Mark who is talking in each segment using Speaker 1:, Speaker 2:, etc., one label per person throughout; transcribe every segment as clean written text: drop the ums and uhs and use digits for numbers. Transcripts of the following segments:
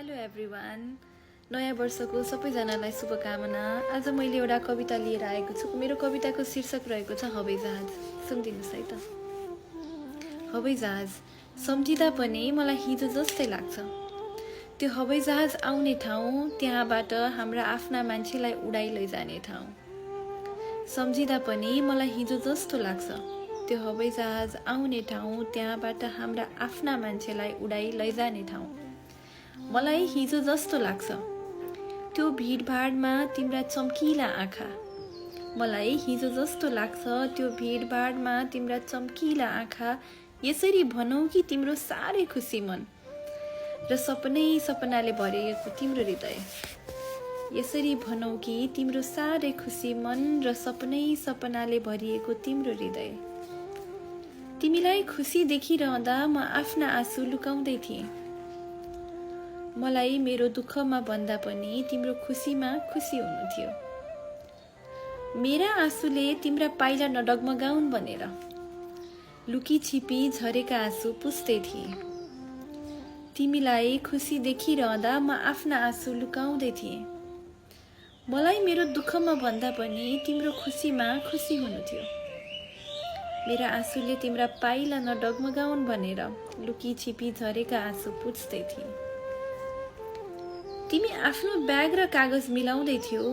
Speaker 1: Hello everyone, नयाँ वर्षको सबैजनालाई शुभकामना। आज मैले एउटा कविता लिएर आएको छु। मेरो कविताको शीर्षक रहेको छ हवाईजहाज। सुनिदिनुहोस् है त। हवाईजहाज सम्झिँदा पनि मलाई हिजो जस्तै लाग्छ। त्यो हवाईजहाज आउने ठाउँ, त्यहाँबाट हाम्रा आफ्ना मान्छेलाई उडाइ लैजाने ठाउँ। सम्झिँदा पनि मलाई हिजो जस्तो लाग्छ। त्यो हवाईजहाज आउने ठाउँ, त्यहाँबाट हाम्रा आफ्ना मान्छेलाई उडाइ लैजाने ठाउँ। मलाई हिजो जस्तो लाग्छ। त्यो भिडभाडमा तिम्रा चम्किला आँखा। मलाई हिजो जस्तो लाग्छ। त्यो भिडभाडमा तिम्रा चम्किला आँखा। यसरी भनौँ कि तिम्रो साह्रै खुसी मन र सपनाले भरिएको तिम्रो हृदय। यसरी भनौँ कि तिम्रो साह्रै खुसी मन र सपनाले भरिएको तिम्रो हृदय। तिमीलाई खुसी देखिरहँदा म आफ्ना आँसु लुकाउँदै थिएँ। मलाई मेरो दुःखमा भन्दा पनि तिम्रो खुसीमा खुसी हुनु थियो। मेरा आँसुले तिम्रा पाइला नडगमगाउन् भनेर लुकी छिपी झरेका आँसु पुस्दै थिए। तिमीलाई खुसी देखिरहँदा म आफ्ना आँसु लुकाउँदै थिएँ। मलाई मेरो दुःखमा भन्दा पनि तिम्रो खुसीमा खुसी हुनु थियो। मेरा आँसुले तिम्रा पाइला नडगमगाउन् भनेर लुकी छिपी झरेका आँसु पुस्दै थिए। तिमी आफ्नो ब्याग र कागज मिलाउँदै थियौ।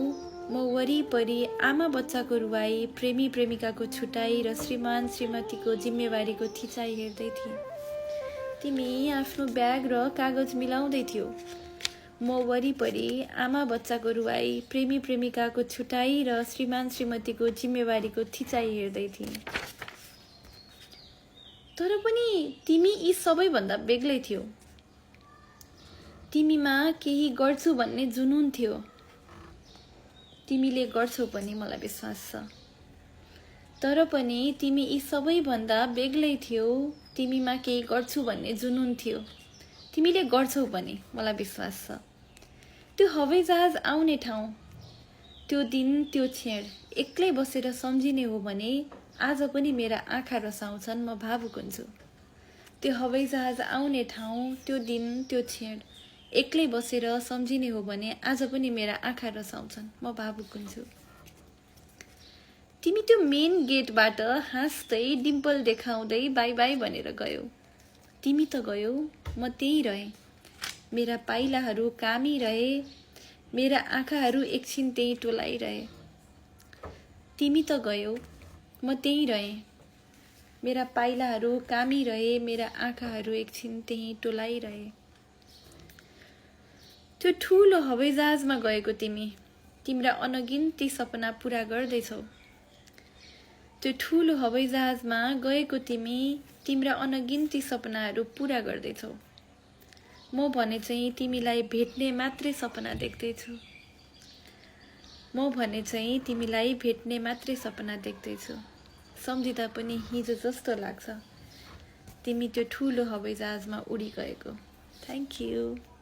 Speaker 1: म वरिपरि आमा बच्चाको रुवाई, प्रेमी प्रेमिकाको छुटाई र श्रीमान श्रीमतीको जिम्मेवारीको थिचाइ हेर्दै थिए। तिमी आफ्नो ब्याग र कागज मिलाउँदै थियौ। म वरिपरि आमा बच्चाको रुवाई, प्रेमी प्रेमिकाको छुटाई र श्रीमान श्रीमतीको जिम्मेवारीको थिचाइ हेर्दै थिए। तर पनि तिमी यी सबैभन्दा बेग्लै थियौ। तिमीमा केही गर्छु भन्ने जुनुन थियो। तिमीले गर्छौ पनि मलाई विश्वास छ। तर पनि तिमी यी सबैभन्दा बेग्लै थियौ। तिमीमा केही गर्छु भन्ने जुनुन थियो। तिमीले गर्छौ पनि मलाई विश्वास छ। त्यो हवाईजहाज आउने ठाउँ, त्यो दिन, त्यो क्षण एक्लै बसेर सम्झिने हो भने आज पनि मेरा आँखा रसाउँछन्। म भावुक हुन्छु। त्यो हवाईजहाज आउने ठाउँ, त्यो दिन, त्यो क्षण एक्लै बसेर सम्झिने हो भने आज पनि मेरा आँखा रसाउँछन्। म भावुक हुन्छु। तिमी त्यो मेन गेटबाट हाँस्दै डिम्पल देखाउँदै बाई बाई भनेर गयौ। तिमी त गयौ, म त्यही रहेँ। मेरा पाइलाहरू कामिरहे, मेरा आँखाहरू एकछिन त्यही टोलाइरहे। तिमी त गयौ, म त्यही रहेँ। मेरा पाइलाहरू कामिरहे, मेरा आँखाहरू एकछिन त्यही टोलाइरहे। त्यो ठुलो हवाईजहाजमा गएको तिमी तिम्रा अनगिन्ती सपना पूरा गर्दैछौ। त्यो ठुलो हवाईजहाजमा गएको तिमी तिम्रा अनगिन्ती सपनाहरू पूरा गर्दैछौ। म भने चाहिँ तिमीलाई भेट्ने मात्रै सपना देख्दैछु। म भने चाहिँ तिमीलाई भेट्ने मात्रै सपना देख्दैछु। सम्झिँदा पनि हिजो जस्तो लाग्छ तिमी त्यो ठुलो हवाईजहाजमा उडी गएको। Thank you.